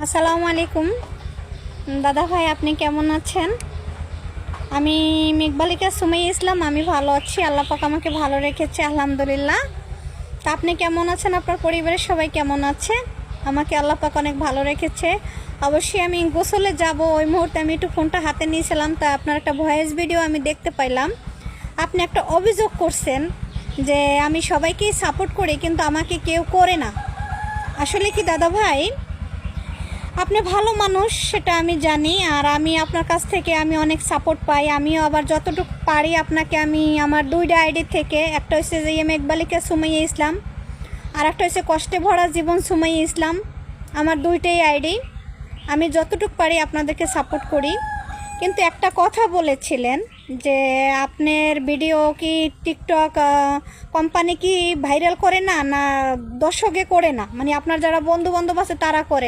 আসসালামু আলাইকুম দাদা ভাই, আপনি কেমন আছেন? আমি মেঘবালিকা সুমাইয়া ইসলাম। আমি ভালো আছি, আল্লাহ পাক আমাকে ভালো রেখেছে, আলহামদুলিল্লাহ। তা আপনি কেমন আছেন? আপনার পরিবারের সবাই কেমন আছে? আমাকে আল্লাহ পাক অনেক ভালো রেখেছে। অবশ্যই আমি গোসলে যাব, ওই মুহূর্তে আমি একটু ফোনটা হাতে নিয়েছিলাম, তা আপনার একটা ভয়েস ভিডিও আমি দেখতে পাইলাম। আপনি একটা অভিযোগ করছেন যে আমি সবাইকেই সাপোর্ট করি, কিন্তু আমাকে কেউ করে না। আসলে কি দাদা ভাই, আপনি ভালো মানুষ সেটা আমি জানি, আর আমি আপনার কাছ থেকে আমি অনেক সাপোর্ট পাই। আমিও আবার যতটুকু পারি আপনাকে আমি আমার দুইটা আইডি থেকে, একটা হচ্ছে যে মেঘবালিকা সুমাইয়া ইসলাম, আর একটা হচ্ছে কষ্টে ভরা জীবন সুমাইয়া ইসলাম। আমার দুইটাই আইডি, আমি যতটুকু পারি আপনাদেরকে সাপোর্ট করি। কিন্তু একটা কথা বলেছিলেন যে আপনার ভিডিও কি টিকটক কোম্পানি কি ভাইরাল করে না, না দর্শকে করে না, মানে আপনার যারা বন্ধু বান্ধব আছে তারা করে?